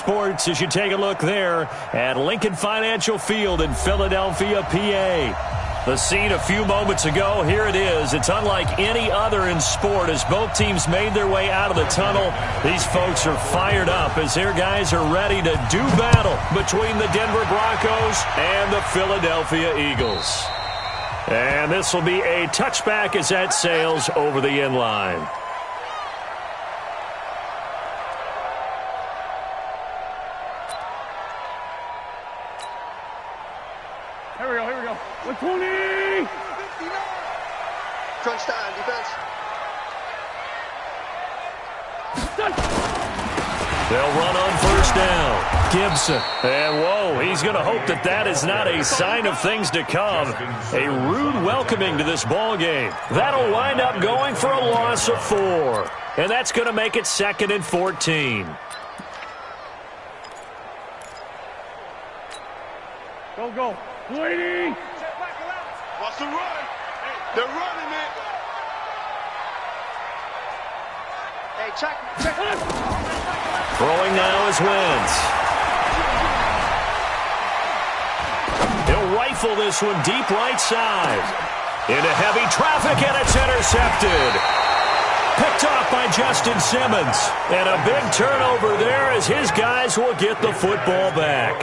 sports as you take a look there at Lincoln Financial Field in Philadelphia, PA. The scene a few moments ago, here it is. It's unlike any other in sport as both teams made their way out of the tunnel. These folks are fired up as their guys are ready to do battle between the Denver Broncos and the Philadelphia Eagles. And this will be a touchback as that sails over the end line. Here we go. 120! Crunch time, defense. They'll run on first down. Gibson. And whoa, he's going to hope that that is not a sign of things to come. A rude welcoming to this ball game. That'll wind up going for a loss of 4. And that's going to make it 2nd and 14. Go. Waiting! Watch the run. They're running it. Hey, check. Throwing now is Wentz. He'll rifle this one deep right side. Into heavy traffic, and it's intercepted. Picked off by Justin Simmons. And a big turnover there as his guys will get the football back.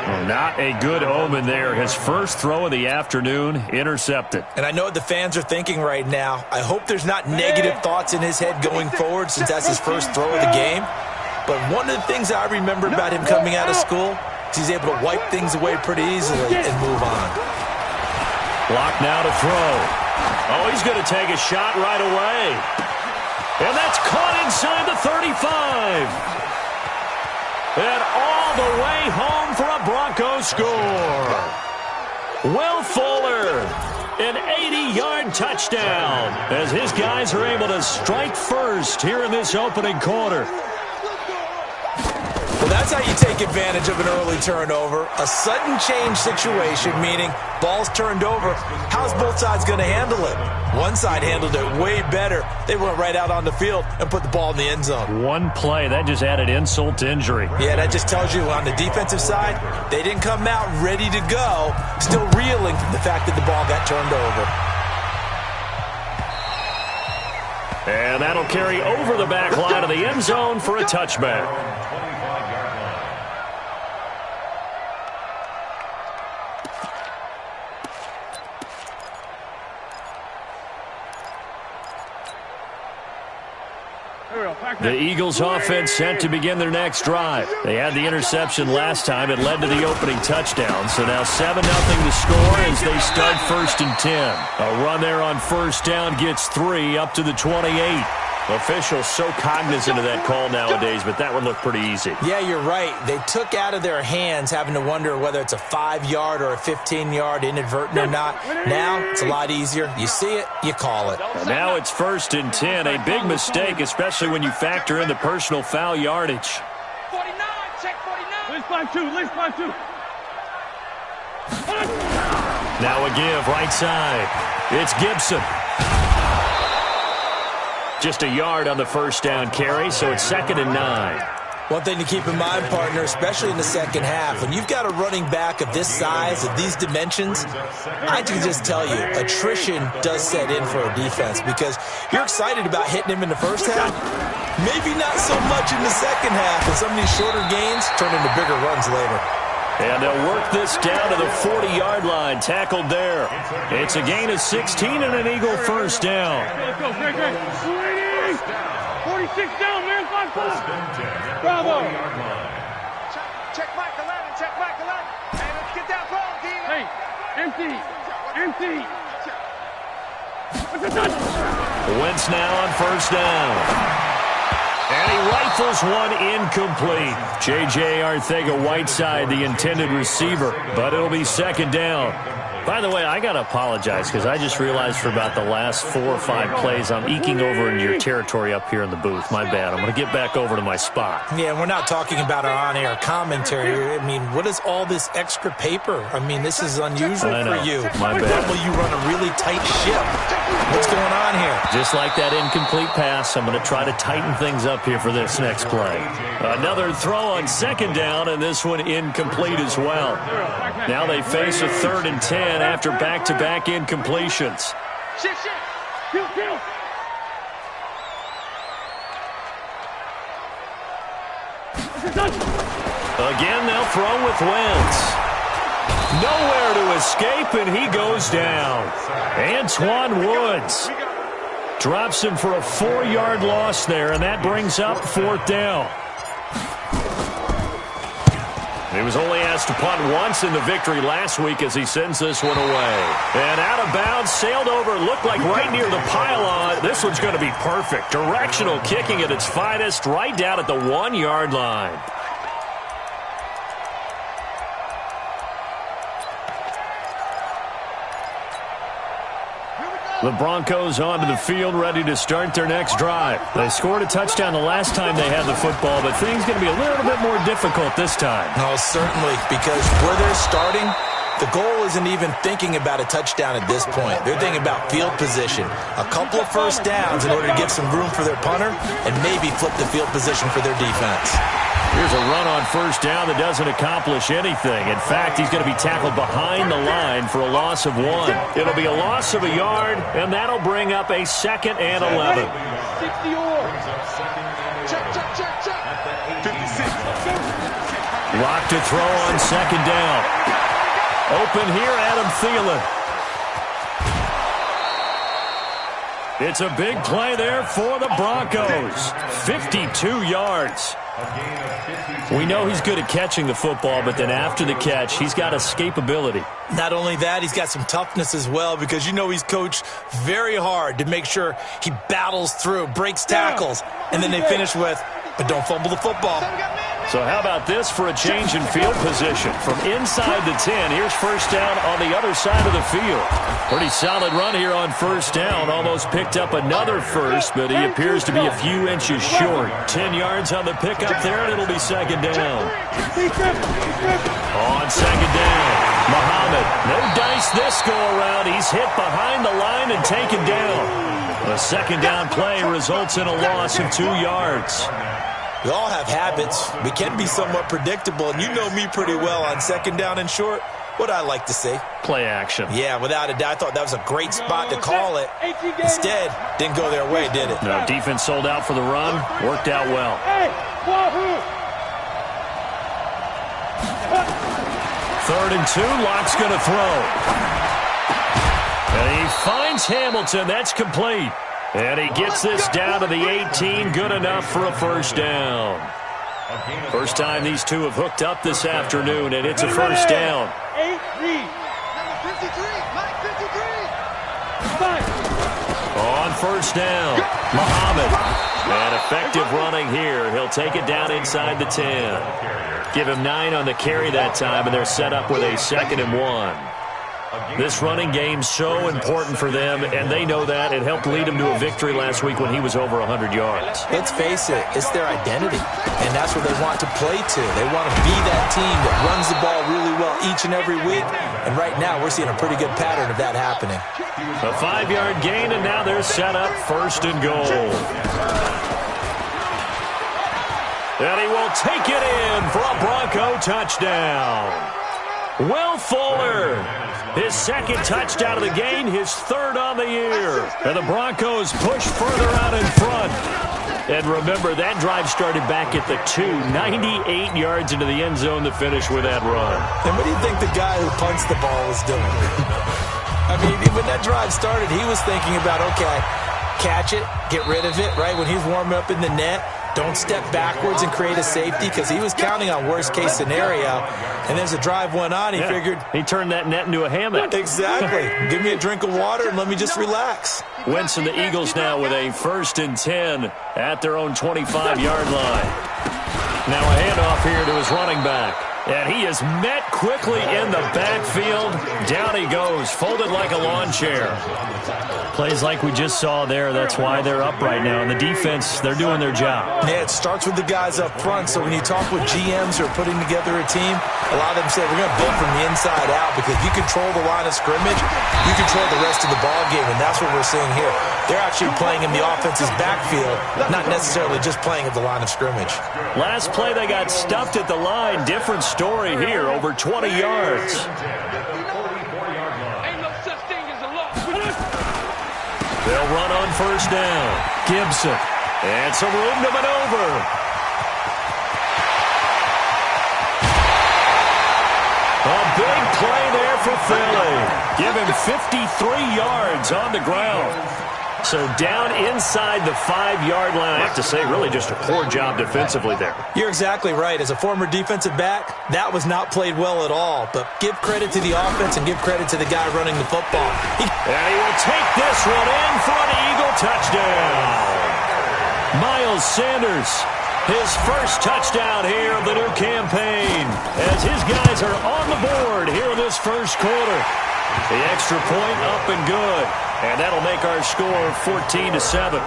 Well, not a good omen there. His first throw of the afternoon intercepted. And I know what the fans are thinking right now. I hope there's not negative thoughts in his head going forward since that's his first throw of the game. But one of the things I remember about him coming out of school is he's able to wipe things away pretty easily and move on. Block now to throw. Oh, he's going to take a shot right away. And that's caught inside the 35. And all the way home for a Broncos score. Will Fuller, an 80-yard touchdown as his guys are able to strike first here in this opening quarter. Well, that's how you take advantage of an early turnover. A sudden change situation, meaning ball's turned over. How's both sides going to handle it? One side handled it way better. They went right out on the field and put the ball in the end zone. One play, that just added insult to injury. Yeah, that just tells you on the defensive side, they didn't come out ready to go, still reeling from the fact that the ball got turned over. And that'll carry over the back line of the end zone for a touchback. The Eagles offense set to begin their next drive. They had the interception last time. It led to the opening touchdown. So now 7-0 to score as they start 1st and 10. A run there on first down gets 3 up to the 28. Officials so cognizant of that call nowadays, but that one looked pretty easy. Yeah, you're right. They took out of their hands having to wonder whether it's a 5-yard or a 15-yard inadvertent or not. Now it's a lot easier. You see it, you call it. And now it's 1st and 10. A big mistake, especially when you factor in the personal foul yardage. 49, check 49. Let's find two. Now a give right side. It's Gibson. Just a yard on the first down carry, so it's 2nd and 9. One thing to keep in mind, partner, especially in the second half, when you've got a running back of this size, of these dimensions, I can just tell you, attrition does set in for a defense because you're excited about hitting him in the first half, maybe not so much in the second half, and some of these shorter gains turn into bigger runs later. And they'll work this down to the 40-yard line, tackled there. It's a gain of 16 and an Eagle first down. Let's go, Greg. 46 down, man. 5-4. Bravo. Check Mike 11. Hey, let's get that ball, D. Hey, empty. Wentz now on first down. And he rifles one incomplete. J.J. Arcega-Whiteside, the intended receiver, but it'll be 2nd down. By the way, I got to apologize because I just realized for about the last 4 or 5 plays I'm eking over into your territory up here in the booth. My bad. I'm going to get back over to my spot. Yeah, we're not talking about our on-air commentary. I mean, what is all this extra paper? I mean, this is unusual for you. My bad. Normally you run a really tight ship. What's going on here? Just like that incomplete pass, I'm going to try to tighten things up here for this next play. Another throw on second down, and this one incomplete as well. Now they face a 3rd and 10 after back-to-back incompletions. Again, they'll throw with Wentz. Nowhere to escape, and he goes down. Antoine Woods drops him for a 4-yard loss there, and that brings up 4th down. He was only asked to punt once in the victory last week as he sends this one away. And out of bounds, sailed over, looked like right near the pylon. This one's going to be perfect. Directional kicking at its finest, right down at the 1-yard line. The Broncos onto the field, ready to start their next drive. They scored a touchdown the last time they had the football, but things going to be a little bit more difficult this time. No, certainly, because where they're starting, the goal isn't even thinking about a touchdown at this point. They're thinking about field position. A couple of first downs in order to give some room for their punter and maybe flip the field position for their defense. Here's a run on first down that doesn't accomplish anything. In fact, he's going to be tackled behind the line for a loss of 1. It'll be a loss of a yard, and that'll bring up a 2nd and 11. 60 yards. Check. 56. Lock to throw on second down. Open here, Adam Thielen. It's a big play there for the Broncos. 52 yards. We know he's good at catching the football, but then after the catch, he's got escapability. Not only that, he's got some toughness as well, because you know he's coached very hard to make sure he battles through, breaks tackles, and then they finish with, but don't fumble the football. So how about this for a change in field position? From inside the 10, here's first down on the other side of the field. Pretty solid run here on first down. Almost picked up another first, but he appears to be a few inches short. 10 yards on the pickup there, and it'll be second down. On second down, Muhammad. No dice this go-around. He's hit behind the line and taken down. A second down play results in a loss of 2 yards. We all have habits. We can be somewhat predictable, and you know me pretty well on second down and short. What I like to say? Play action. Yeah, without a doubt. I thought that was a great spot to call it. Instead, didn't go their way, did it? No, defense sold out for the run. Worked out well. 3rd and 2. Lock's going to throw. And he finds Hamilton. That's complete. And he gets this down to the 18. Good enough for a first down. First time these two have hooked up this afternoon, and it's a first down. On first down, Muhammad. And effective running here. He'll take it down inside the 10. Give him 9 on the carry that time, and they're set up with a 2nd and 1. This running game's so important for them, and they know that. It helped lead them to a victory last week when he was over 100 yards. Let's face it, it's their identity, and that's what they want to play to. They want to be that team that runs the ball really well each and every week, and right now we're seeing a pretty good pattern of that happening. A 5-yard gain, and now they're set up 1st and goal. And he will take it in for a Bronco touchdown. Will Fuller, his 2nd touchdown of the game, his 3rd on the year. And the Broncos push further out in front. And remember, that drive started back at the 2, 98 yards into the end zone to finish with that run. And what do you think the guy who punts the ball was doing? I mean, when that drive started, he was thinking about, okay, catch it, get rid of it, right? When he's warming up in the net, don't step backwards and create a safety, because he was counting on worst-case scenario. And as the drive went on, he figured... He turned that net into a hammock. Exactly. Give me a drink of water and let me just relax. Wentz and the Eagles now with a 1st and 10 at their own 25-yard line. Now a handoff here to his running back. And he is met quickly in the backfield. Down he goes, folded like a lawn chair. Plays like we just saw there. That's why they're up right now. And the defense, they're doing their job. Yeah, it starts with the guys up front. So when you talk with GMs who are putting together a team, a lot of them say we're going to build from the inside out because if you control the line of scrimmage, you control the rest of the ball game, and that's what we're seeing here. They're actually playing in the offense's backfield, not necessarily just playing at the line of scrimmage. Last play, they got stuffed at the line. Different story here, over 20 yards. They'll run on first down. Gibson. And some room to maneuver. A big play there for Philly. Give him 53 yards on the ground. So down inside the 5-yard line. I have to say, really just a poor job defensively there. You're exactly right. As a former defensive back, that was not played well at all. But give credit to the offense and give credit to the guy running the football. And he will take this one in for an Eagle touchdown. Miles Sanders, his first touchdown here of the new campaign, as his guys are on the board here in this first quarter. The extra point up and good, and that'll make our score 14-7.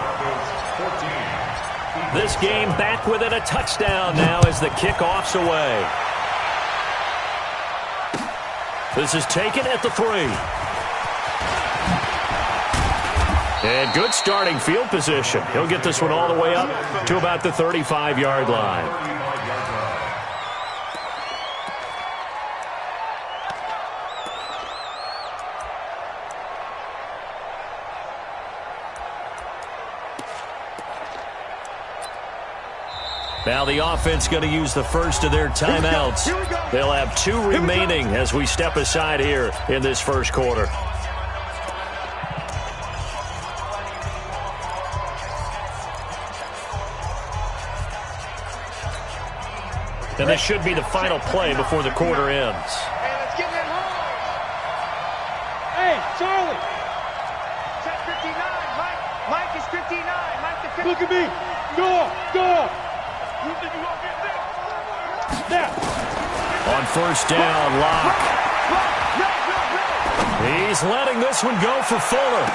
This game back within a touchdown now as the kickoff's away. This is taken at the 3. And good starting field position. He'll get this one all the way up to about the 35-yard line. Now the offense going to use the first of their timeouts. They'll have 2 remaining as we step aside here in this first quarter. And this should be the final play before the quarter ends. Hey, Charlie! Check 59. Mike is 59. Mike the 59. Look at me! Go! You think you won't get this? Now! On first down, Locke. He's letting this one go for Fuller.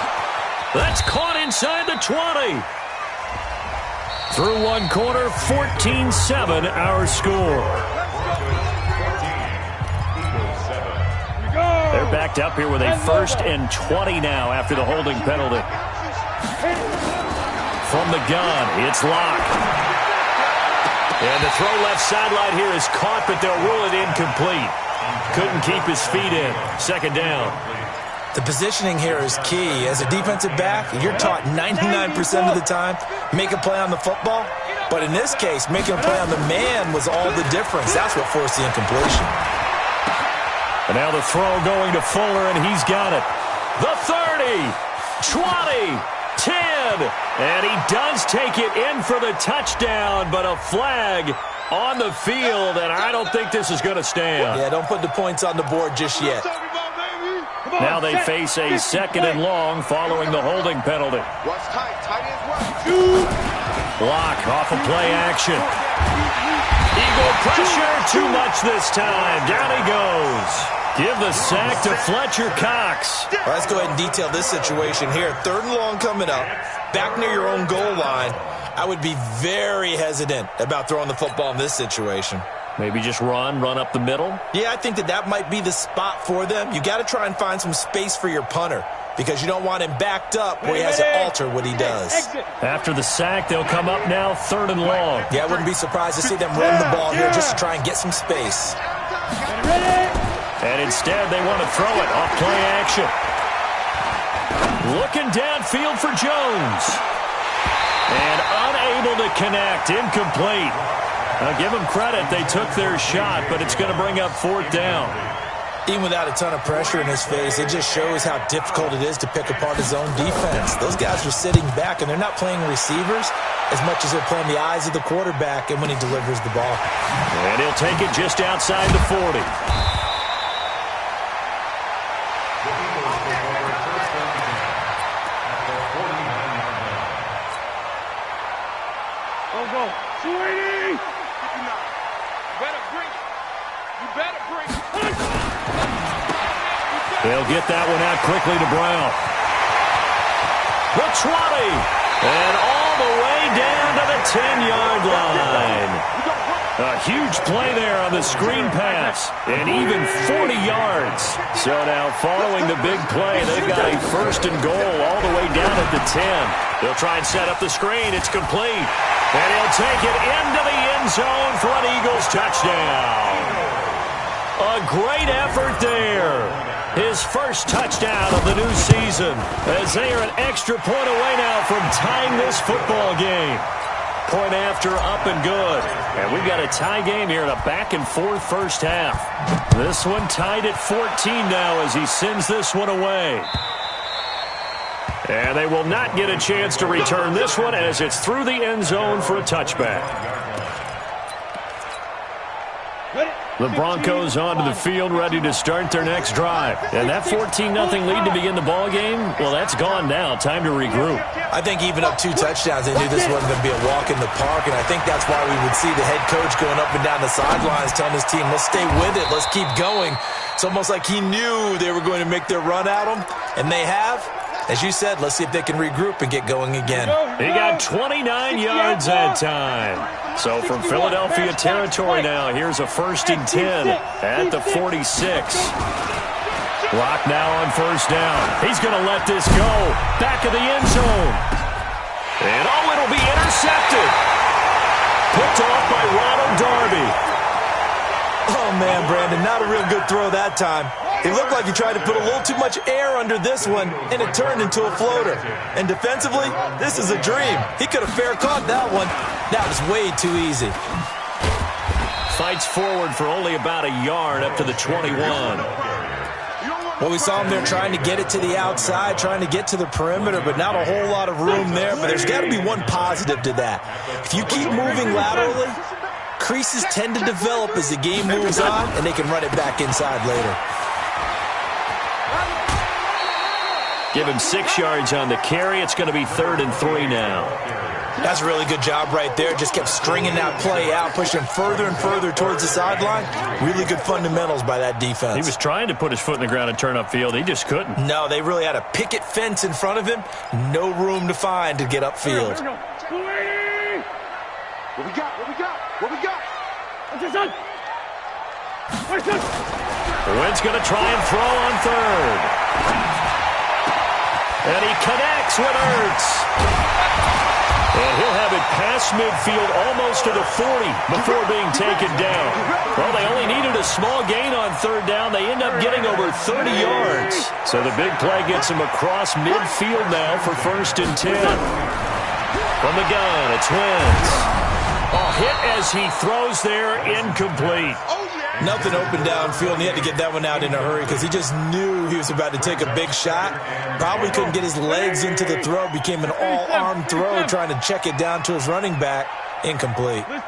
That's caught inside the 20. Through one quarter, 14-7 our score. They're backed up here with a 1st and 20 now after the holding penalty. From the gun, it's Locke. And the throw left sideline here is caught, but they'll rule it incomplete. Couldn't keep his feet in. Second down. The positioning here is key. As a defensive back, you're taught 99% of the time, make a play on the football. But in this case, making a play on the man was all the difference. That's what forced the incompletion. And now the throw going to Fuller, and he's got it. The 30, 20, 10. And he does take it in for the touchdown, but a flag on the field, and I don't think this is going to stand. Yeah, don't put the points on the board just yet. Now they face a 2nd and long following the holding penalty. What's tight? Tight as well. Block off of play action. Eagle pressure, too much this time. Down he goes. Give the sack to Fletcher Cox. Well, let's go ahead and detail this situation here. 3rd and long coming up, back near your own goal line. I would be very hesitant about throwing the football in this situation. Maybe just run up the middle? Yeah, I think that might be the spot for them. You got to try and find some space for your punter because you don't want him backed up where he has to alter what he does. After the sack, they'll come up now 3rd and long. Yeah, I wouldn't be surprised to see them run the ball here just to try and get some space. And instead, they want to throw it off play action. Looking downfield for Jones. And unable to connect, incomplete. Now, give them credit, they took their shot, but it's going to bring up 4th down. Even without a ton of pressure in his face, it just shows how difficult it is to pick apart his own defense. Those guys are sitting back, and they're not playing receivers as much as they're playing the eyes of the quarterback and when he delivers the ball. And he'll take it just outside the 40. Go. Sweetie! Better bring it. They'll get that one out quickly to Brown. The 20, and all the way down to the 10-yard line. A huge play there on the screen pass, and even 40 yards. So now following the big play, they've got a 1st and goal all the way down at the 10. They'll try and set up the screen. It's complete. And he'll take it into the end zone for an Eagles touchdown. A great effort there. His first touchdown of the new season, as they are an extra point away now from tying this football game. Point after, up and good. And we've got a tie game here in a back-and-forth first half. This one tied at 14 now as he sends this one away. And they will not get a chance to return this one as it's through the end zone for a touchback. The Broncos onto the field, ready to start their next drive. And that 14-0 lead to begin the ball game, well, that's gone now. Time to regroup. I think even up 2 touchdowns, they knew this wasn't going to be a walk in the park, and I think that's why we would see the head coach going up and down the sidelines telling his team, let's stay with it, let's keep going. It's almost like he knew they were going to make their run at him, and they have. As you said, let's see if they can regroup and get going again. He got 29 yards that time. So from Philadelphia territory now, here's a 1st and 10 at the 46. Clock now on 1st down. He's going to let this go. Back of the end zone. And it'll be intercepted. Picked off by Ronald Darby. Oh, man, Brandon, not a real good throw that time. It looked like he tried to put a little too much air under this one, and it turned into a floater. And defensively, this is a dream. He could have fair caught that one. That was way too easy. Fights forward for only about a yard up to the 21. Well, we saw him there trying to get it to the outside, trying to get to the perimeter, but not a whole lot of room there. But there's got to be one positive to that. If you keep moving laterally, creases tend to develop as the game moves on, and they can run it back inside later. Give him 6 yards on the carry. It's going to be 3rd and 3 now. That's a really good job right there. Just kept stringing that play out, pushing further and further towards the sideline. Really good fundamentals by that defense. He was trying to put his foot in the ground and turn upfield. He just couldn't. No, they really had a picket fence in front of him. No room to find to get upfield. What we got? What we got? What we got? What's this on? What's this? Wentz going to try and throw on 3rd. And he connects with Ertz. And he'll have it past midfield almost to the 40 before being taken down. Well, they only needed a small gain on 3rd down. They end up getting over 30 yards. So the big play gets him across midfield now for 1st and 10. From the gun, it's Wentz. A hit as he throws there, incomplete. Nothing open downfield, and he had to get that one out in a hurry because he just knew he was about to take a big shot. Probably couldn't get his legs into the throw. Became an all-arm throw, trying to check it down to his running back. Incomplete. Check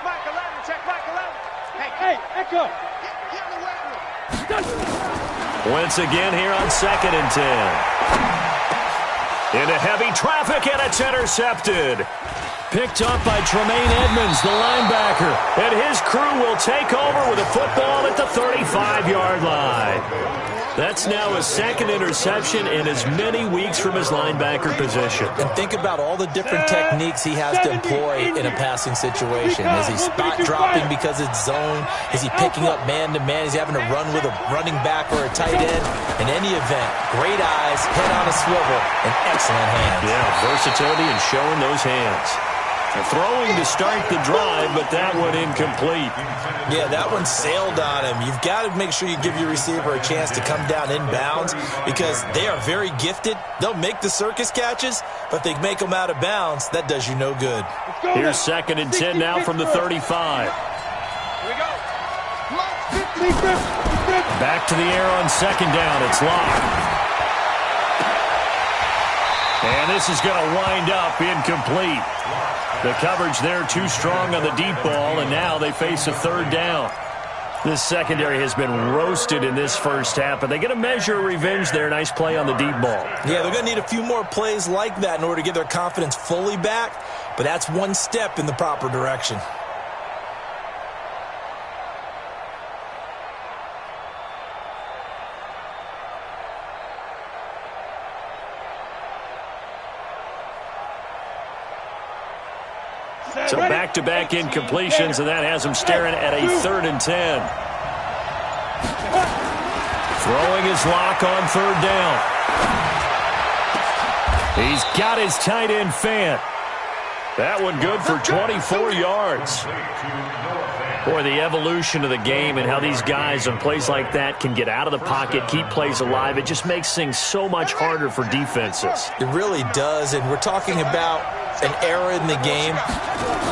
Mike 11. Check Mike 11. Hey, Echo. Get in the way. Wentz again here on 2nd and 10. Into heavy traffic, and it's intercepted. Picked up by Tremaine Edmonds, the linebacker. And his crew will take over with a football at the 35-yard line. That's now his 2nd interception in as many weeks from his linebacker position. And think about all the different techniques he has to employ in a passing situation. Is he spot dropping because it's zone? Is he picking up man-to-man? Is he having to run with a running back or a tight end? In any event, great eyes, head on a swivel, and excellent hands. Yeah, versatility and showing those hands. Throwing to start the drive, but that one incomplete. Yeah, that one sailed on him. You've got to make sure you give your receiver a chance to come down inbounds because they are very gifted. They'll make the circus catches, but if they make them out of bounds, that does you no good. Here's 2nd and 10 now from the 35. Here we go. Back to the air on 2nd down. It's locked. And this is going to wind up incomplete. The coverage there too strong on the deep ball, and now they face a 3rd down. This secondary has been roasted in this first half, but they get a measure of revenge there. Nice play on the deep ball. Yeah, they're going to need a few more plays like that in order to get their confidence fully back, but that's one step in the proper direction. back-to-back incompletions, and that has him staring at a 3rd and 10. Throwing his lock on 3rd down. He's got his tight end Fant. That one good for 24 yards. Boy, the evolution of the game and how these guys on plays like that can get out of the pocket, keep plays alive, it just makes things so much harder for defenses. It really does, and we're talking about an era in the game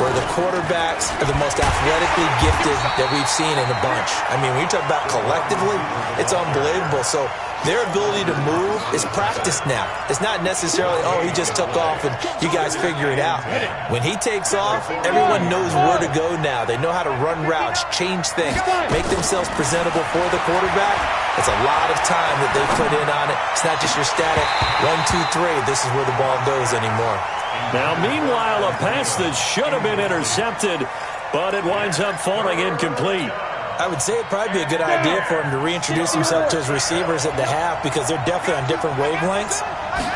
where the quarterbacks are the most athletically gifted that we've seen in a bunch. I mean, when you talk about collectively, it's unbelievable. So their ability to move is practiced now. It's not necessarily, oh, he just took off and you guys figure it out. When he takes off, everyone knows where to go now. They know how to run routes, change things, make themselves presentable for the quarterback. It's a lot of time that they put in on it. It's not just your static 1, 2, 3. This is where the ball goes anymore. Now, meanwhile, a pass that should have been intercepted, but it winds up falling incomplete. I would say it'd probably be a good idea for him to reintroduce himself to his receivers at the half because they're definitely on different wavelengths.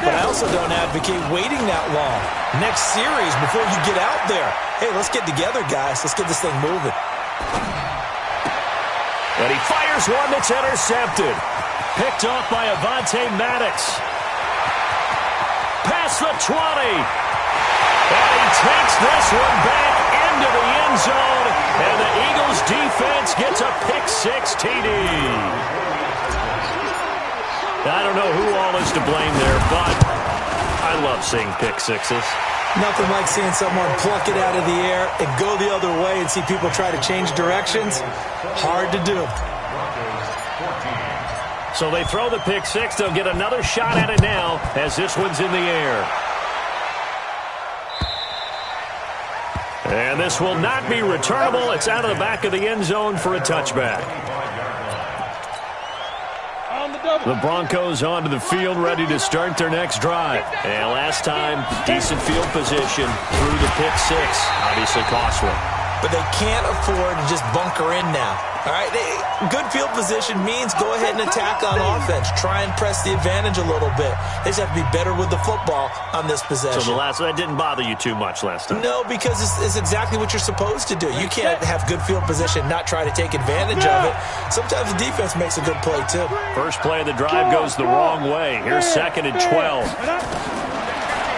But I also don't advocate waiting that long. Next series, before you get out there, hey, let's get together, guys. Let's get this thing moving. And he fires one that's intercepted. Picked off by Avonte Maddox. Past the 20. And he takes this one back into the end zone. And the Eagles defense gets a pick-6 TD. I don't know who all is to blame there, but I love seeing pick-6s. Nothing like seeing someone pluck it out of the air and go the other way and see people try to change directions. Hard to do. So they throw the pick-6. They'll get another shot at it now as this one's in the air. And this will not be returnable. It's out of the back of the end zone for a touchback. The Broncos onto the field, ready to start their next drive. And last time, decent field position through the pick-6. Obviously costly. But they can't afford to just bunker in now. All right, good field position means go ahead and attack on offense. Try and press the advantage a little bit. They just have to be better with the football on this possession. So that didn't bother you too much last time? No, because it's exactly what you're supposed to do. You can't have good field position, not try to take advantage of it. Sometimes the defense makes a good play, too. First play of the drive goes the wrong way. Here's 2nd and 12.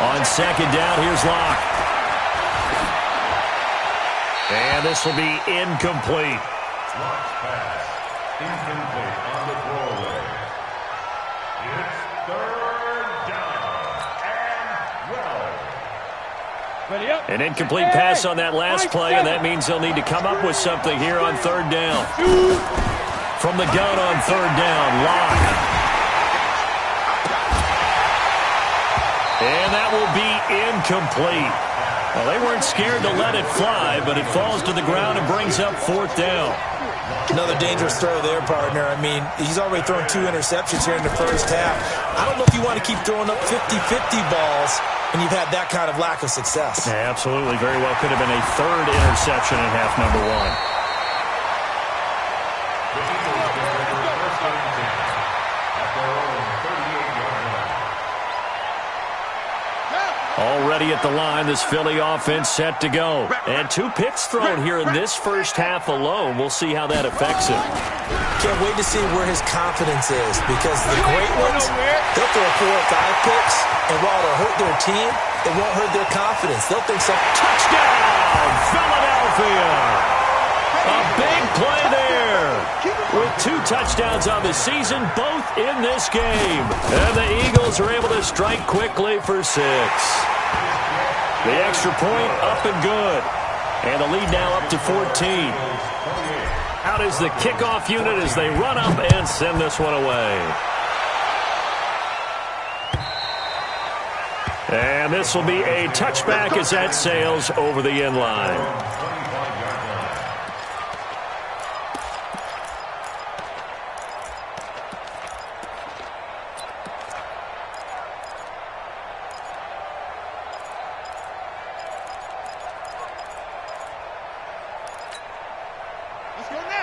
On 2nd down, here's Locke. And this will be incomplete. Locke's pass, incomplete on the throwaway. It's 3rd down and 12. An incomplete pass on that last play, and that means they'll need to come up with something here on 3rd down. From the gun on 3rd down, Locke. And that will be incomplete. Well, they weren't scared to let it fly, but it falls to the ground and brings up 4th down. Another dangerous throw there, partner. I mean, he's already thrown 2 interceptions here in the first half. I don't know if you want to keep throwing up 50-50 balls when you've had that kind of lack of success. Yeah, absolutely. Very well could have been a 3rd interception in half number 1. Already at the line, this Philly offense set to go. And 2 picks thrown here in this first half alone. We'll see how that affects him. Can't wait to see where his confidence is, because the great ones, they'll throw 4 or 5 picks, and while it'll hurt their team, it won't hurt their confidence. They'll think something. Touchdown, Philadelphia! A big play there. With 2 touchdowns on the season, both in this game. And the Eagles are able to strike quickly for 6. The extra point up and good. And the lead now up to 14. Out is the kickoff unit as they run up and send this one away. And this will be a touchback as that sails over the end line.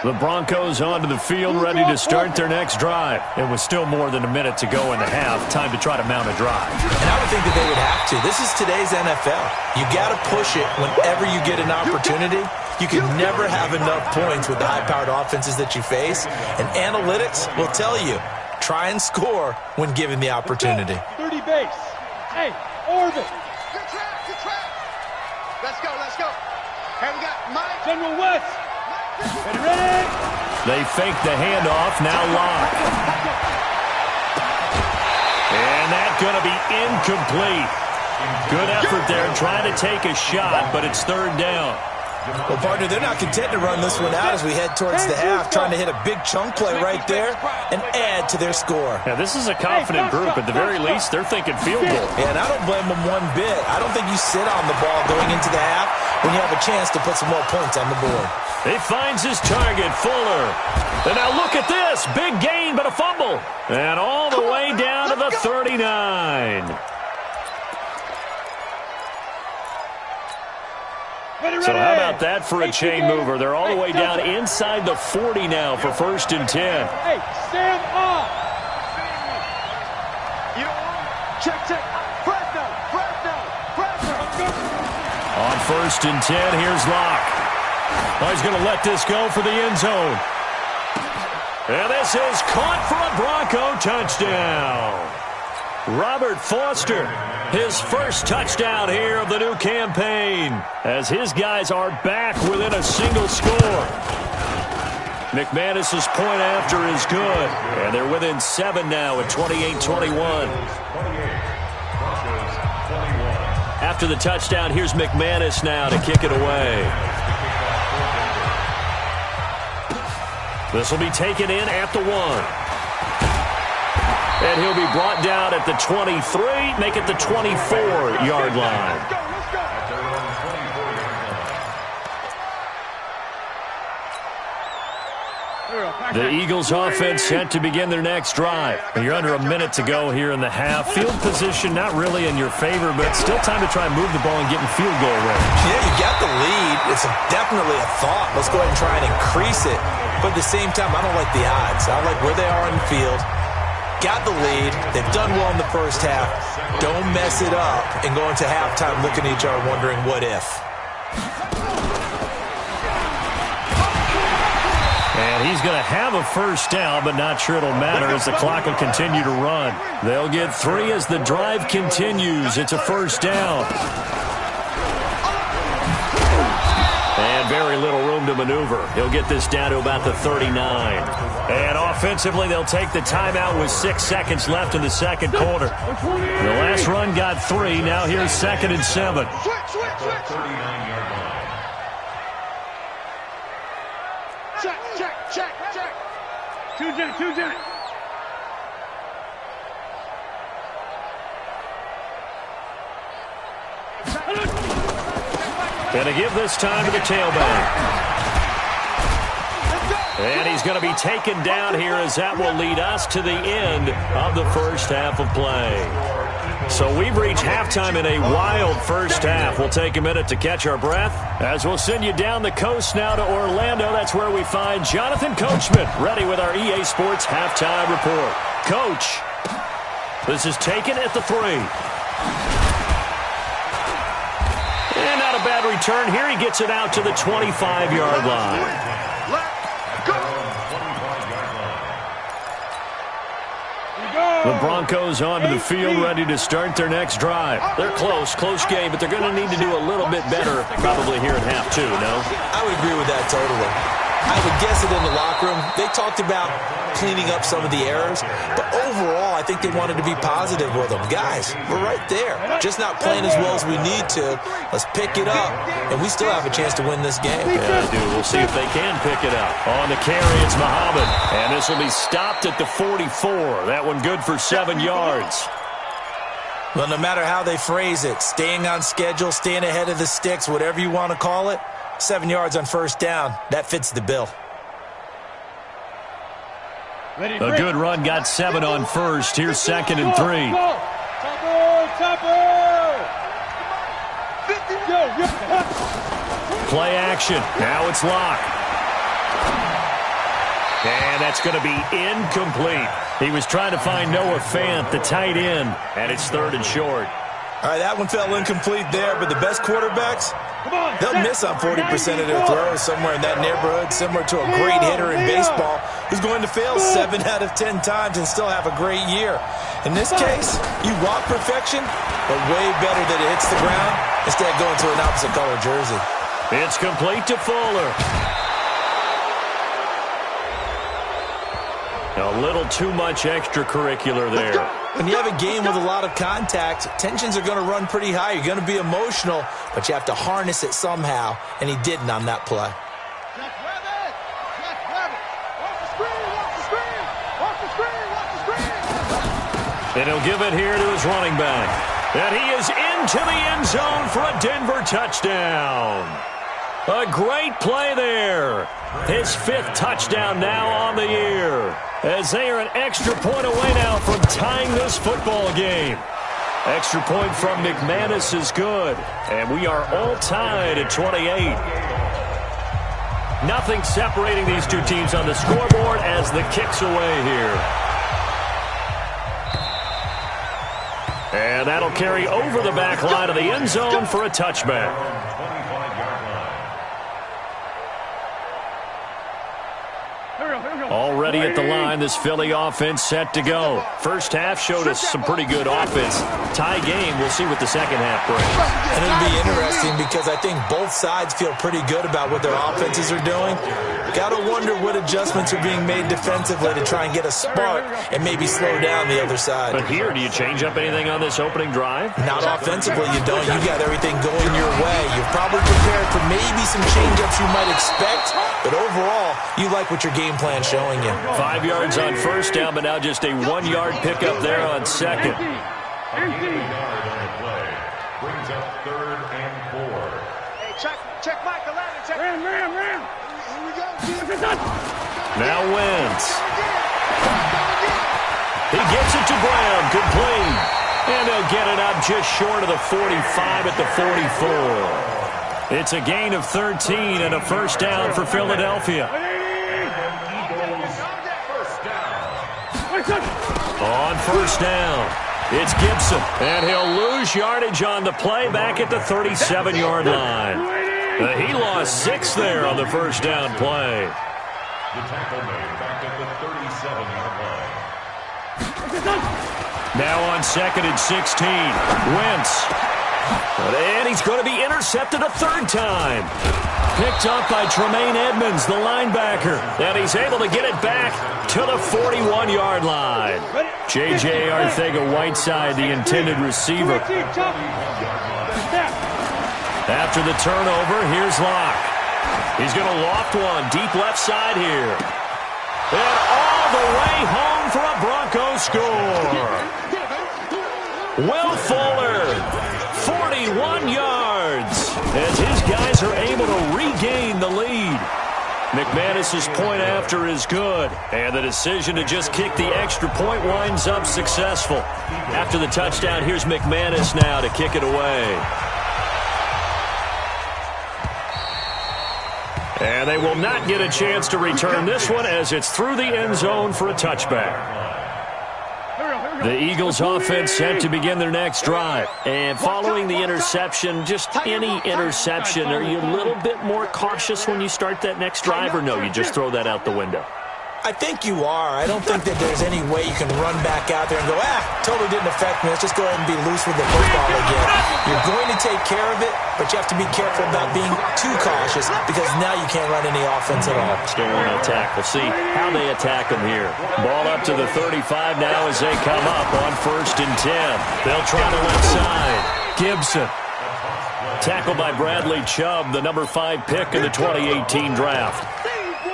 The Broncos onto the field, ready to start their next drive. It was still more than a minute to go in the half. Time to try to mount a drive. And I would think that they would have to. This is today's NFL. You got to push it whenever you get an opportunity. You can never have enough points with the high-powered offenses that you face. And analytics will tell you, try and score when given the opportunity. 30 base. Hey, orbit. Good track, good track. Let's go, let's go. Here we got Mike. General West. Ready? They fake the handoff, now lock. And that's going to be incomplete. Good effort there, trying to take a shot, but it's third down. Well, partner, they're not content to run this one out as we head towards the half, trying to hit a big chunk play right there and add to their score. Now, this is a confident group. At the very least, they're thinking field goal. Yeah, and I don't blame them one bit. I don't think you sit on the ball going into the half when you have a chance to put some more points on the board. He finds his target, Fuller. And now look at this. Big gain, but a fumble. And all the way down to the 39. So how about that for a chain mover? They're all the way down inside the 40 now for 1st and 10. Hey, stand up. Check, check. Fresno. On 1st and 10, here's Locke. Oh, he's going to let this go for the end zone. And this is caught for a Bronco touchdown. Robert Foster, his first touchdown here of the new campaign, as his guys are back within a single score. McManus's point after is good, and they're within 7 now at 28-21. After the touchdown, here's McManus now to kick it away. This will be taken in at the 1. And he'll be brought down at the 23, make it the 24-yard line. Let's go. The Eagles offense set to begin their next drive. You're under a minute to go here in the half. Field position not really in your favor, but still time to try and move the ball and get in field goal range. Yeah, you got the lead. It's definitely a thought. Let's go ahead and try and increase it. But at the same time, I don't like the odds. I like where they are on the field. Got the lead. They've done well in the first half. Don't mess it up and go into halftime looking at each other wondering what if. And he's going to have a first down, but not sure it'll matter as the clock will continue to run. They'll get 3 as the drive continues. It's a first down. And very little room to maneuver. He'll get this down to about the 39. And offensively, they'll take the timeout with 6 seconds left in the second quarter. The last run got 3. Now here's 2nd and 7. Switch. Check. Two jet. Going to give this time to the tailback. And he's going to be taken down here as that will lead us to the end of the first half of play. So we've reached halftime in a wild first half. We'll take a minute to catch our breath as we'll send you down the coast now to Orlando. That's where we find Jonathan Coachman ready with our EA Sports halftime report. Coach, this is taken at the 3. And not a bad return here. He gets it out to the 25-yard line. The Broncos onto the field, ready to start their next drive. They're close game, but they're going to need to do a little bit better probably here in half 2, no? I would agree with that totally. I would guess it in the locker room. They talked about cleaning up some of the errors, but overall, I think they wanted to be positive with them. Guys, we're right there. Just not playing as well as we need to. Let's pick it up, and we still have a chance to win this game. Yeah, dude, we'll see if they can pick it up. On the carry, it's Muhammad, and this will be stopped at the 44. That one good for 7 yards. Well, no matter how they phrase it, staying on schedule, staying ahead of the sticks, whatever you want to call it, 7 yards on first down, that fits the bill. A good run got 7 on first. Here's 2nd and 3. Play action. Now it's Locke. And that's going to be incomplete. He was trying to find Noah Fant, the tight end, and it's 3rd and short. All right, that one fell incomplete there, but the best quarterbacks, they'll miss on 40% of their throws somewhere in that neighborhood, similar to a great hitter in baseball who's going to fail 7 out of 10 times and still have a great year. In this case, you want perfection, but way better that it hits the ground instead of going to an opposite color jersey. It's complete to Fuller. A little too much extracurricular there. When you have a game with a lot of contact, tensions are going to run pretty high. You're going to be emotional, but you have to harness it somehow, and he didn't on that play. And he'll give it here to his running back. And he is into the end zone for a Denver touchdown. A great play there. His 5th touchdown now on the year, as they are an extra point away now from tying this football game. Extra point from McManus is good, and we are all tied at 28. Nothing separating these two teams on the scoreboard as the kick's away here. And that'll carry over the back line of the end zone for a touchback. Already at the line, this Philly offense set to go. First half showed us some pretty good offense. Tie game, we'll see what the second half brings. And it'll be interesting because I think both sides feel pretty good about what their offenses are doing. Got to wonder what adjustments are being made defensively to try and get a spark and maybe slow down the other side. But here, do you change up anything on this opening drive? Not offensively, you don't. You got everything going your way. You're probably prepared for maybe some change-ups you might expect, but overall, you like what your game plan's showing you. 5 yards on first down, but now just a 1-yard pickup there on second. Brings up 3rd and 4. Hey, check Michael Landon. Check. Ram. Here we go. Now Wentz. He gets it to Brown, complete. And they'll get it up just short of the 45 at the 44. It's a gain of 13 and a first down for Philadelphia. On first down, it's Gibson, and he'll lose yardage on the play back at the 37-yard line. He lost 6 there on the first down play. The tackle made back at the 37-yard line. Now on 2nd and 16, Wentz. And he's going to be intercepted a 3rd time. Picked up by Tremaine Edmonds, the linebacker. And he's able to get it back to the 41-yard line. J.J. Arcega-Whiteside, the intended receiver. After the turnover, here's Locke. He's going to loft one deep left side here. And all the way home for a Broncos score. Will Fuller, 41 yards, as his guys are able to regain the lead. McManus's point after is good, and the decision to just kick the extra point winds up successful. After the touchdown, here's McManus now to kick it away. And they will not get a chance to return this one as it's through the end zone for a touchback. The Eagles offense set to begin their next drive. And following the interception, just any interception, are you a little bit more cautious when you start that next drive, or no, you just throw that out the window? I think you are. I don't think that there's any way you can run back out there and go, totally didn't affect me. Let's just go ahead and be loose with the football again. You're going to take care of it, but you have to be careful about being too cautious because now you can't run any offense at all. Still want to attack. We'll see how they attack them here. Ball up to the 35 now as they come up on 1st and 10. They'll try the left side. Gibson. Tackled by Bradley Chubb, the number 5 pick in the 2018 draft.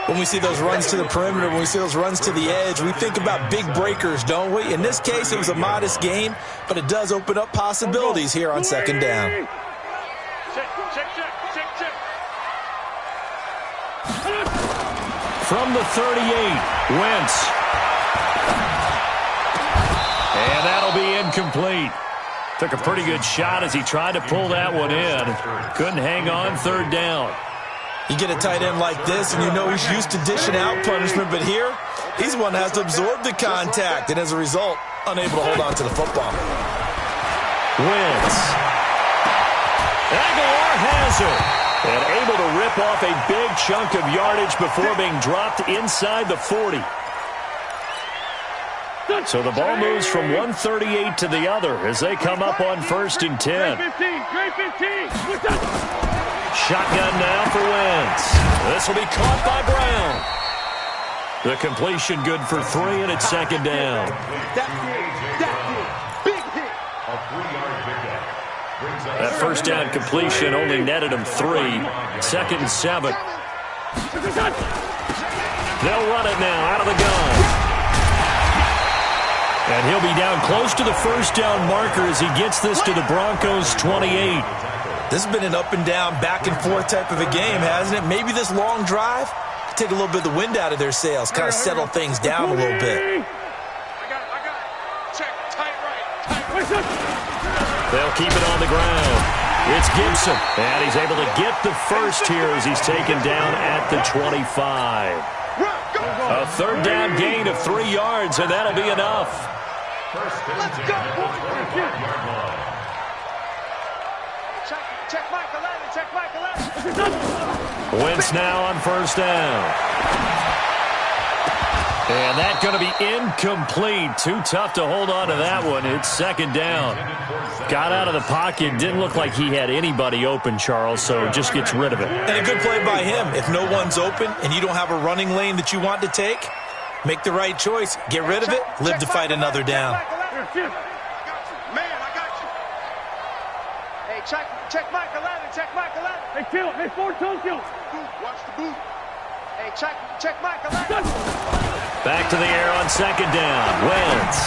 When we see those runs to the perimeter, when we see those runs to the edge, we think about big breakers, don't we? In this case, it was a modest game, but it does open up possibilities here on 2nd down. Check. From the 38, Wentz. And that'll be incomplete. Took a pretty good shot as he tried to pull that one in. Couldn't hang on 3rd down. You get a tight end like this, and you know he's used to dishing out punishment, but here, he's the one that has to absorb the contact, and as a result, unable to hold on to the football. Wentz. Aguilar has it. And able to rip off a big chunk of yardage before being dropped inside the 40. So the ball moves from 138 to the other as they come up on 1st and 10. Shotgun now for Wentz. This will be caught by Brown. The completion good for 3, and it's 2nd down. That 1st down completion only netted him 3. 2nd and 7. They'll run it now out of the gun. And he'll be down close to the 1st down marker as he gets this to the Broncos' 28. This has been an up and down, back and forth type of a game, hasn't it? Maybe this long drive could take a little bit of the wind out of their sails, kind of settle things down a little bit. I got it. Check, tight right. They'll keep it on the ground. It's Gibson, and he's able to get the first here as he's taken down at the 25. A 3rd down gain of 3 yards, and that'll be enough. Let's go, boys. Check Mike 11, check Mike 11. Wentz now on 1st down. And that's going to be incomplete. Too tough to hold on to that one. It's 2nd down. Got out of the pocket. Didn't look like he had anybody open, Charles, so just gets rid of it. And a good play by him. If no one's open and you don't have a running lane that you want to take, make the right choice. Get rid of it. Live to fight another down. Man, I got you. Hey, check Mike 11, check Mike 11. Hey, kill it. Hey, 4 kill. Watch the boot. Hey, check Mike 11. Back to the air on 2nd down. Wentz.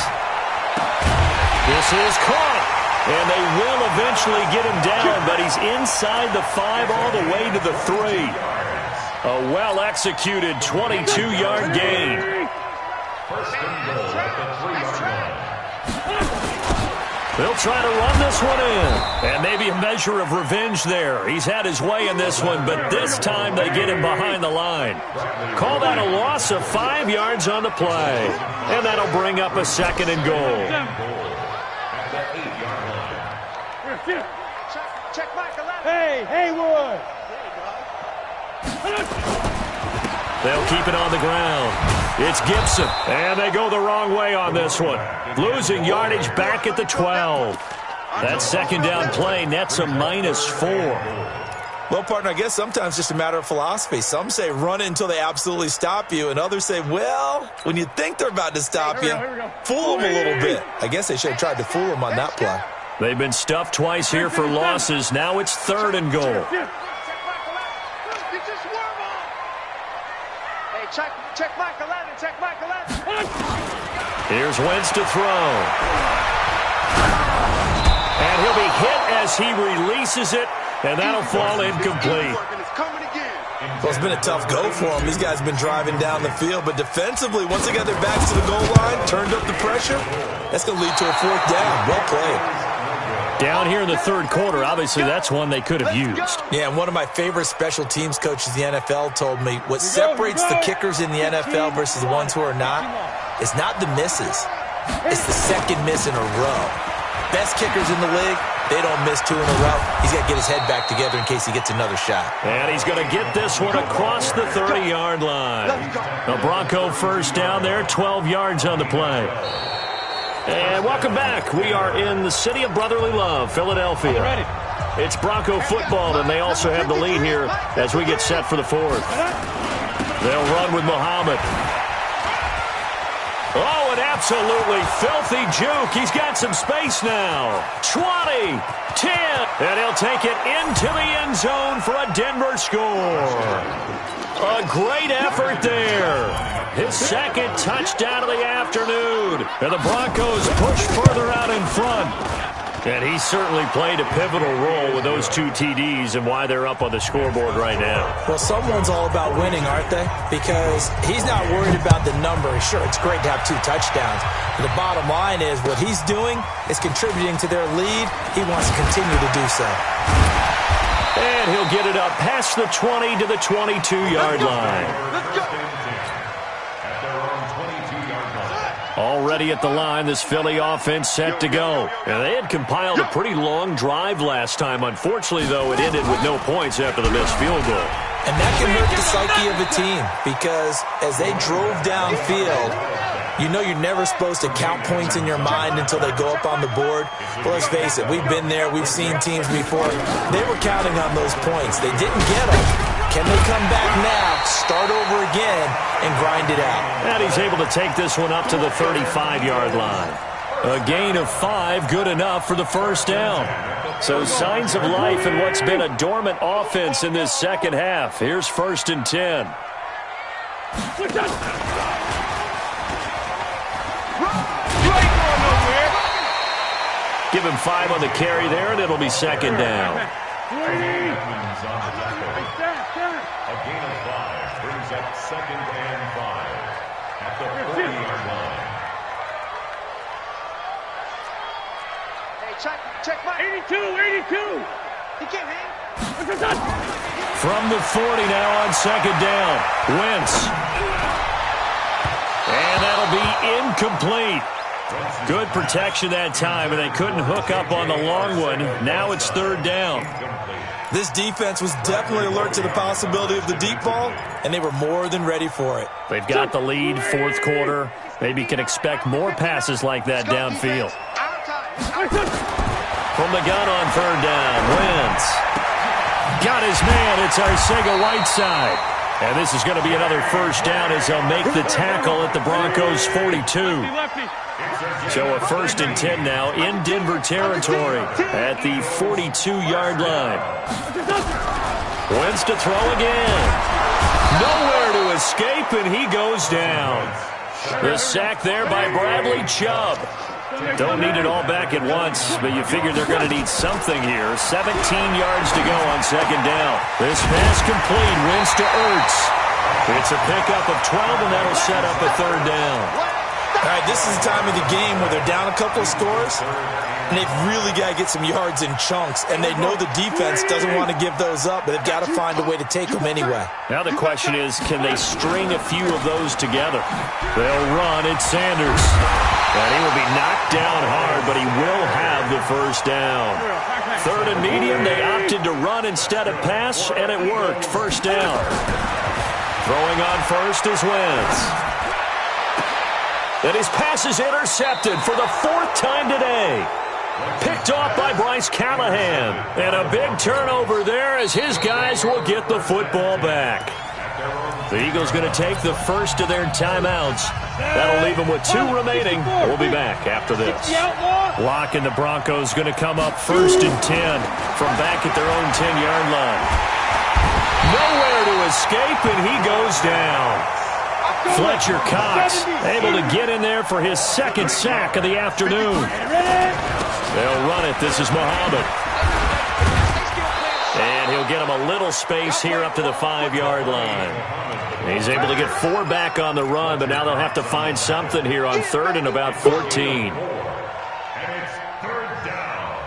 This is caught. And they will eventually get him down, but he's inside the 5 all the way to the 3. A well-executed 22-yard gain. They'll try to run this one in. And maybe a measure of revenge there. He's had his way in this one, but this time they get him behind the line. Call that a loss of 5 yards on the play. And that'll bring up a 2nd and goal. Check Mike 11. Hey, Haywood. They'll keep it on the ground. It's Gibson, and they go the wrong way on this one. Losing yardage back at the 12. That 2nd down play nets a -4. Well, partner, I guess sometimes just a matter of philosophy. Some say run it until they absolutely stop you, and others say, well, when you think they're about to stop you, fool them a little bit. I guess they should have tried to fool them on that play. They've been stuffed twice here for losses. Now it's 3rd and goal. Check Mike 11, check Mike 11. Here's Wentz to throw. And he'll be hit as he releases it, and that'll fall incomplete. Well, it's been a tough go for them. These guys have been driving down the field, but defensively, once they got their backs to the goal line, turned up the pressure, that's going to lead to a 4th down. Well played. Down here in the 3rd quarter, obviously that's one they could have used. Yeah, and one of my favorite special teams coaches in the NFL told me what separates the kickers in the NFL versus the ones who are not is not the misses. It's the 2nd miss in a row. Best kickers in the league, they don't miss 2 in a row. He's got to get his head back together in case he gets another shot. And he's going to get this one across the 30-yard line. The Bronco 1st down there, 12 yards on the play. And welcome back. We are in the city of brotherly love, Philadelphia. It's Bronco football, and they also have the lead here as we get set for the 4th. They'll run with Muhammad. Oh, an absolutely filthy juke. He's got some space now. 20, 10, and he'll take it into the end zone for a Denver score. A great effort there. His 2nd touchdown of the afternoon. And the Broncos push further out in front. And he certainly played a pivotal role with those 2 TDs and why they're up on the scoreboard right now. Well, someone's all about winning, aren't they? Because he's not worried about the number. Sure, it's great to have 2 touchdowns. But the bottom line is what he's doing is contributing to their lead. He wants to continue to do so. And he'll get it up past the 20 to the 22-yard line. Let's go. Already at the line, this Philly offense set to go. And they had compiled a pretty long drive last time. Unfortunately, though, it ended with no points after the missed field goal. And that can hurt the psyche of a team because as they drove downfield, you know you're never supposed to count points in your mind until they go up on the board. But let's face it, we've been there. We've seen teams before. They were counting on those points. They didn't get them. Can they come back now, start over again, and grind it out? And he's able to take this one up to the 35-yard line. A gain of 5, good enough for the first down. So signs of life in what's been a dormant offense in this second half. Here's 1st and 10. Give him 5 on the carry there, and it'll be 2nd down. A gain of 5 brings up 2nd and 5 at the 40-yard line. Hey, check my 82. He can't hang. From the 40 now on 2nd down. Wentz. And that'll be incomplete. Good protection that time, and they couldn't hook up on the long one. Now it's 3rd down. This defense was definitely alert to the possibility of the deep ball, and they were more than ready for it. They've got the lead, 4th quarter. Maybe can expect more passes like that downfield. From the gun on 3rd down, Wentz. Got his man, it's Arcega-Whiteside. And this is going to be another first down as they'll make the tackle at the Broncos' 42. So a 1st and 10 now in Denver territory at the 42-yard line. Wentz to throw again. Nowhere to escape, and he goes down. The sack there by Bradley Chubb. Don't need it all back at once, but you figure they're going to need something here. 17 yards to go on 2nd down. This pass complete. Wins to Ertz. It's a pickup of 12, and that'll set up a 3rd down. All right, this is the time of the game where they're down a couple of scores, and they've really got to get some yards in chunks, and they know the defense doesn't want to give those up, but they've got to find a way to take them anyway. Now the question is, can they string a few of those together? They'll run. It's Sanders. And he will be knocked down hard, but he will have the first down. 3rd and medium, they opted to run instead of pass, and it worked. First down. Throwing on first is Wentz. And his pass is intercepted for the 4th time today. Picked off by Bryce Callahan. And a big turnover there as his guys will get the football back. The Eagles going to take the first of their timeouts. That'll leave them with 2 remaining. We'll be back after this. Locke and the Broncos going to come up 1st and 10 from back at their own 10-yard line. Nowhere to escape, and he goes down. Fletcher Cox able to get in there for his 2nd sack of the afternoon. They'll run it. This is Muhammad. And he'll get him a little space here up to the 5-yard line. He's able to get 4 back on the run, but now they'll have to find something here on 3rd and about 14. And it's 3rd down.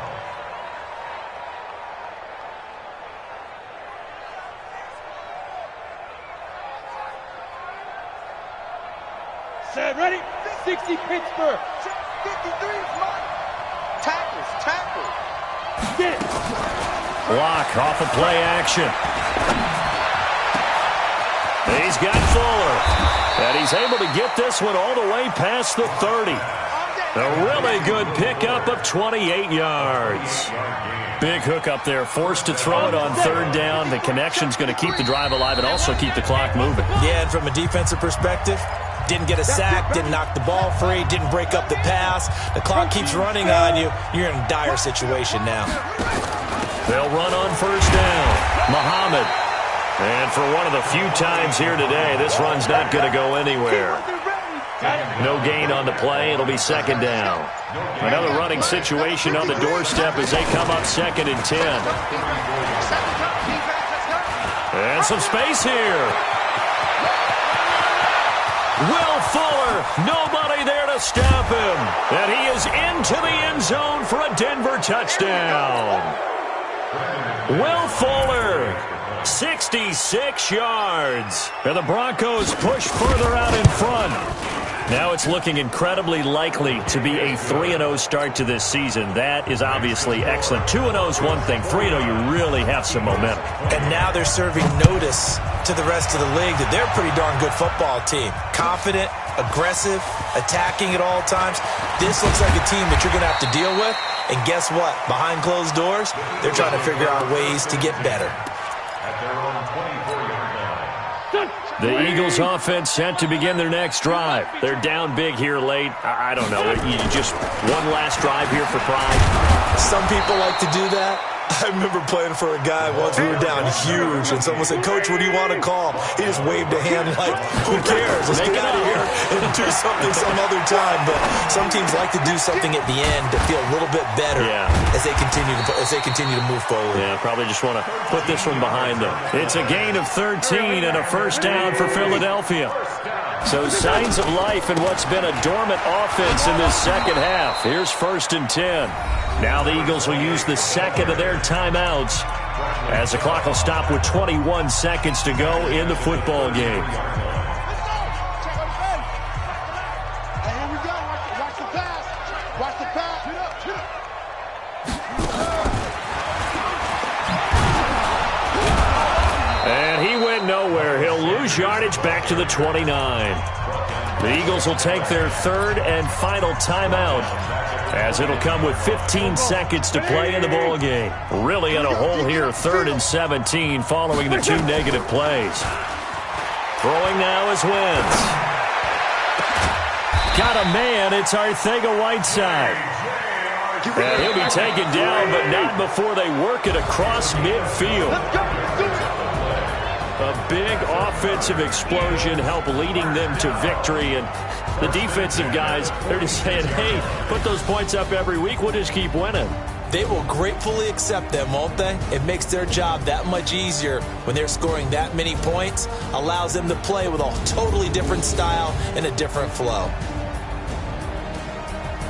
Set, ready? 60 Pittsburgh. 53, Mike. Tackle. Get it. Block off of play action. He's got Fuller. And he's able to get this one all the way past the 30. A really good pickup of 28 yards. Big hook up there. Forced to throw it on 3rd down. The connection's going to keep the drive alive and also keep the clock moving. Yeah, and from a defensive perspective, didn't get a sack, didn't knock the ball free, didn't break up the pass. The clock keeps running on you. You're in a dire situation now. They'll run on 1st down. Muhammad. And for one of the few times here today, this run's not going to go anywhere. No gain on the play. It'll be 2nd down. Another running situation on the doorstep as they come up 2nd and 10. And some space here. Will Fuller, nobody there to stop him. And he is into the end zone for a Denver touchdown. Will Fuller, 66 yards. And the Broncos push further out in front. Now it's looking incredibly likely to be a 3-0 start to this season. That is obviously excellent. 2-0 is one thing. 3-0, you really have some momentum. And now they're serving notice to the rest of the league that they're a pretty darn good football team. Confident, aggressive, attacking at all times. This looks like a team that you're going to have to deal with. And guess what? Behind closed doors, they're trying to figure out ways to get better. The Eagles offense set to begin their next drive. They're down big here late. I don't know. You just one last drive here for pride. Some people like to do that. I remember playing for a guy once. We were down huge, and someone said, "Coach, what do you want to call?" He just waved a hand like, "Who cares? Let's get out of here and do something some other time." But some teams like to do something at the end to feel a little bit better as they continue to move forward. Yeah, probably just want to put this one behind them. It's a gain of 13 and a first down for Philadelphia. So signs of life in what's been a dormant offense in this second half. Here's 1st and 10. Now the Eagles will use the second of their timeouts as the clock will stop with 21 seconds to go in the football game. Here we go. Watch the pass. Watch the pass. And he went nowhere. He'll lose yardage back to the 29. The Eagles will take their 3rd and final timeout, as it'll come with 15 seconds to play in the ball game. Really in a hole here, 3rd and 17 following the 2 negative plays. Throwing now is Wentz. Got a man, it's Arcega-Whiteside. And he'll be taken down, but not before they work it across midfield. A big offensive explosion helped leading them to victory, and the defensive guys, they're just saying, hey, put those points up every week, we'll just keep winning. They will gratefully accept them, won't they? It makes their job that much easier when they're scoring that many points, allows them to play with a totally different style and a different flow.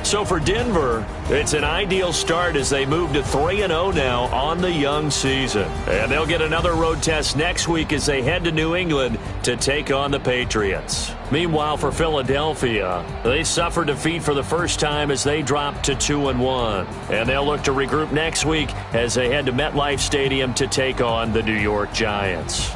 So for Denver, it's an ideal start as they move to 3-0 now on the young season. And they'll get another road test next week as they head to New England to take on the Patriots. Meanwhile, for Philadelphia, they suffered defeat for the first time as they dropped to 2-1. And they'll look to regroup next week as they head to MetLife Stadium to take on the New York Giants.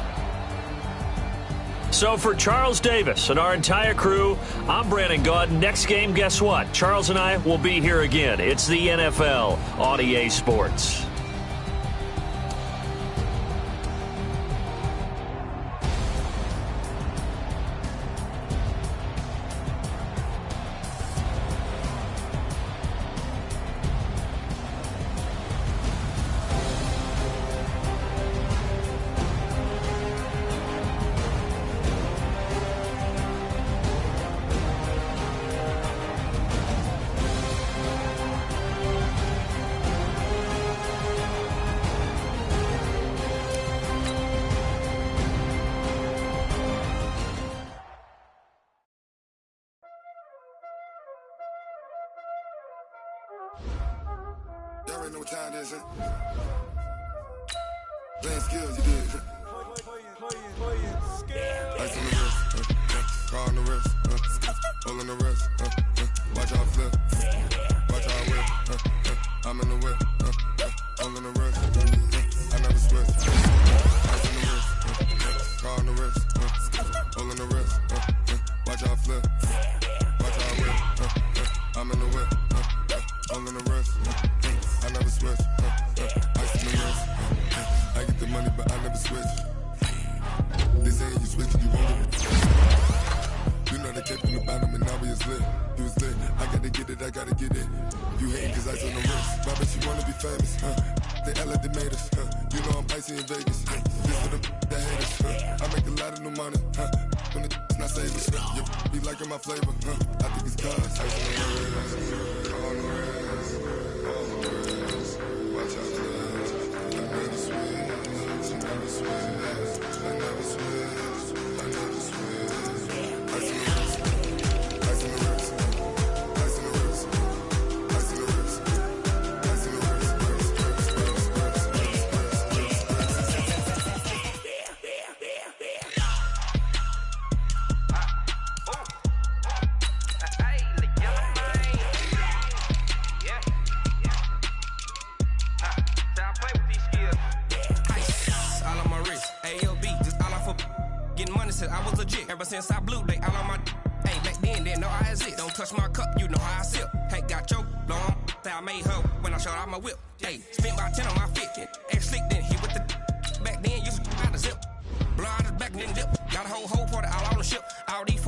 So for Charles Davis and our entire crew, I'm Brandon Gaudin. Next game, guess what? Charles and I will be here again. It's the NFL on EA Sports. Y'all already know what time it is, huh? Playing skills, you did. Ice on the wrist, car on the wrist, hole in the wrist, watch out flip, watch out whip, I'm in the whip, hole in the wrist, I never switch. Ice on the wrist, car on the wrist, hole in the wrist, watch out flip, watch out whip, I'm in the whip, hole in the wrist, I never switch. Ice in the wrist, I get the money but I never switch. They saying you switch, you won't get it. You know they kept in the bottom and now we is lit. You was lit, I gotta get it, I gotta get it. You hating cause ice on the wrist. Why bet you wanna be famous, They LA they made us, You know I'm icy in Vegas, This for the that hate us, I make a lot of new money, When the not savers, You be liking my flavor, I think it's cause ice on the wrist, on the wrist, on the wrist. Watch out, I never switch, I never switch, I never switch, I never switch. Ice in the wrist, ice in the wrist, ice in the wrist, ice in the wrist, ice in the wrist, money since I was legit. Ever since I blew, they all on my hey, back then, didn't know I exist. Don't touch my cup, you know how I sip. Hey, got your long, I made her when I showed out my whip. Hey, spent about 10 on my fit. Ex-slick, then hit with the back then, used to out the zip. Blow out his back, then dip. Got a whole party all on the ship. All these